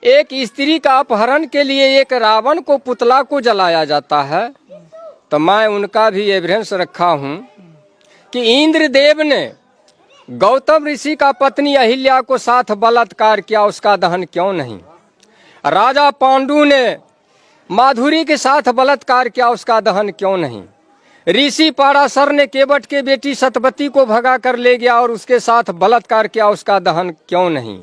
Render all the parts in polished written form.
एक स्त्री का अपहरण के लिए एक रावण को पुतला को जलाया जाता है, तो मैं उनका भी एविडेंस रखा हूं कि इंद्रदेव ने गौतम ऋषि का पत्नी अहिल्या को साथ बलात्कार किया, उसका दहन क्यों नहीं? राजा पांडु ने माधुरी के साथ बलात्कार किया, उसका दहन क्यों नहीं? ऋषि पाराशर ने केवट के बेटी सतवती को भगा कर ले गया और उसके साथ बलात्कार किया, उसका दहन क्यों नहीं?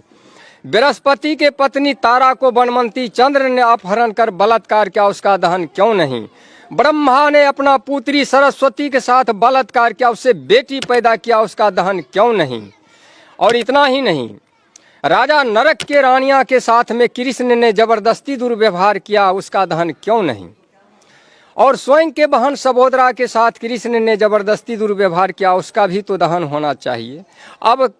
बृहस्पति के पत्नी तारा को बनमंती चंद्र ने अपहरण कर बलात्कार किया, उसका दहन क्यों नहीं? ब्रह्मा ने अपना पुत्री सरस्वती के साथ बलात्कार किया, उससे बेटी पैदा किया, उसका दहन क्यों नहीं? और इतना ही नहीं, राजा नरक के रानिया के साथ में कृष्ण ने जबरदस्ती दुर्व्यवहार किया, उसका दहन क्यों नहीं? और स्वयं के बहन सबोदरा के साथ कृष्ण ने जबरदस्ती दुर्व्यवहार किया, उसका भी तो दहन होना चाहिए। अब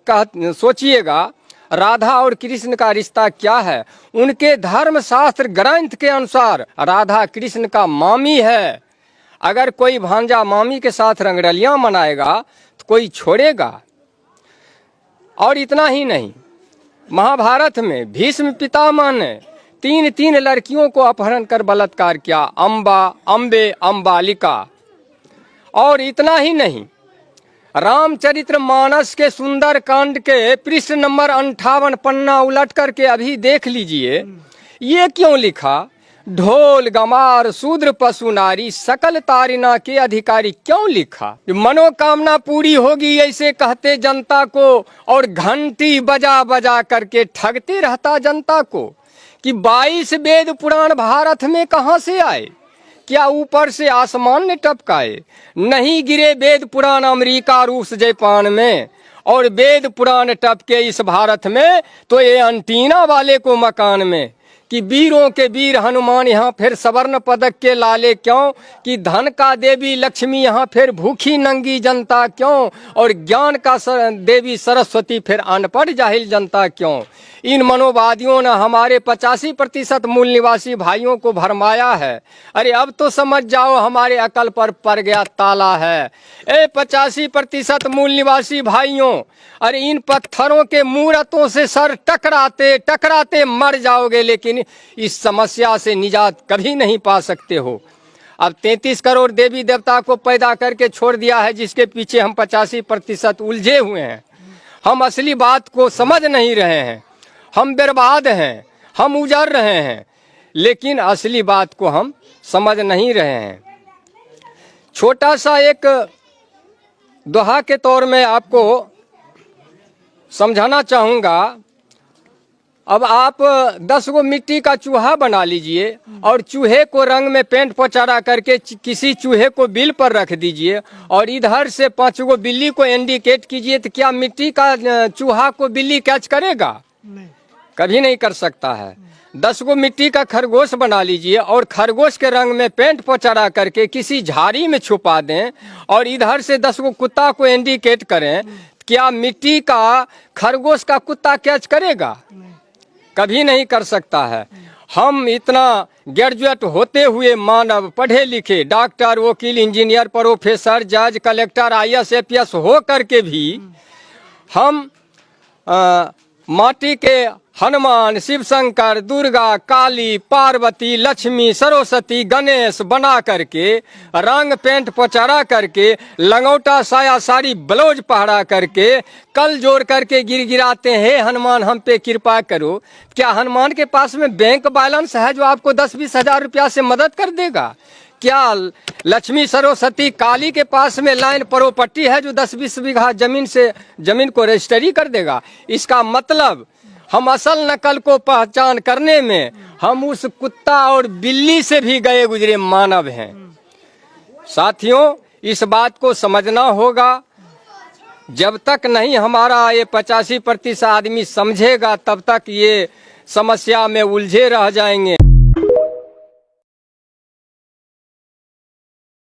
सोचिएगा, राधा और कृष्ण का रिश्ता क्या है? उनके धर्म शास्त्र ग्रंथ के अनुसार राधा कृष्ण का मामी है। अगर कोई भांजा मामी के साथ रंगरलियां मनाएगा तो कोई छोड़ेगा? और इतना ही नहीं, महाभारत में भीष्म पितामह ने 3 लड़कियों को अपहरण कर बलात्कार किया, अम्बा, अम्बे, अम्बालिका। और इतना ही नहीं, रामचरित्र मानस के सुंदर कांड के पृष्ठ नंबर 58 पन्ना उलट करके अभी देख लीजिए, ये क्यों लिखा? ढोल गमार शूद्र पशु नारी सकल तारिना के अधिकारी, क्यों लिखा? मनोकामना पूरी होगी ऐसे कहते जनता को, और घंटी बजा बजा करके ठगते रहता जनता को कि 22 वेद पुराण भारत में कहां से आए? क्या ऊपर से आसमान ने टपकाए? नहीं गिरे वेद पुराण अमेरिका रूस जापान में, और वेद पुराण टपके इस भारत में तो ये अंटीना वाले को मकान में। कि वीरों के वीर हनुमान यहाँ फिर स्वर्ण पदक के लाले क्यों? कि धन का देवी लक्ष्मी यहाँ फिर भूखी नंगी जनता क्यों? और ज्ञान का देवी सरस्वती फिर अनपढ़ जाहिल जनता क्यों? इन मनोवादियों ने हमारे 85% मूल निवासी भाइयों को भरमाया है। अरे अब तो समझ जाओ, हमारे अकल पर पड़ गया ताला है। 85% मूल निवासी भाइयों, अरे इन पत्थरों के मूर्तों से सर टकराते टकराते मर जाओगे, लेकिन इस समस्या से निजात कभी नहीं पा सकते हो। अब 33 करोड़ देवी देवता को पैदा करके छोड़ दिया है, जिसके पीछे हम 85% उलझे हुए हैं। हम असली बात को समझ नहीं रहे हैं, हम बर्बाद हैं, हम उजड़ रहे हैं, लेकिन असली बात को हम समझ नहीं रहे हैं। छोटा सा एक दोहा के तौर में आपको समझाना चाहूँगा। अब आप 10 गो मिट्टी का चूहा बना लीजिए और चूहे को रंग में पेंट पोचारा करके किसी चूहे को बिल पर रख दीजिए, और इधर से 5 गो बिल्ली को इंडिकेट कीजिए, तो क्या मिट्टी का चूहा को बिल्ली कैच करेगा? नहीं, कभी नहीं कर सकता है। 10 गो मिट्टी का खरगोश बना लीजिए और खरगोश के रंग में पेंट पोचारा करके किसी झाड़ी में छुपा दें, और इधर से 10 गो कुत्ता को इंडिकेट करें, क्या मिट्टी का खरगोश का कुत्ता कैच करेगा? कभी नहीं कर सकता है। हम इतना ग्रेजुएट होते हुए मानव, पढ़े लिखे, डॉक्टर, वकील, इंजीनियर, प्रोफेसर, जज, कलेक्टर, IAS, APS हो करके भी हम माटी के हनुमान, शिव शंकर, दुर्गा, काली, पार्वती, लक्ष्मी, सरस्वती, गणेश बना करके रंग पेंट पोचारा करके लंगोटा साया साड़ी ब्लाउज पहरा करके कल जोड़ करके गिराते हैं, हनुमान हम पे कृपा करो। क्या हनुमान के पास में बैंक बैलेंस है जो आपको 10-20 हजार रुपया से मदद कर देगा? क्या लक्ष्मी, सरस्वती, काली के पास में लाइन प्रॉपर्टी है जो 10-20 बीघा जमीन को रजिस्ट्री कर देगा? इसका मतलब हम असल नकल को पहचान करने में हम उस कुत्ता और बिल्ली से भी गए गुजरे मानव हैं। साथियों, इस बात को समझना होगा। जब तक नहीं हमारा ये 85% आदमी समझेगा, तब तक ये समस्या में उलझे रह जाएंगे।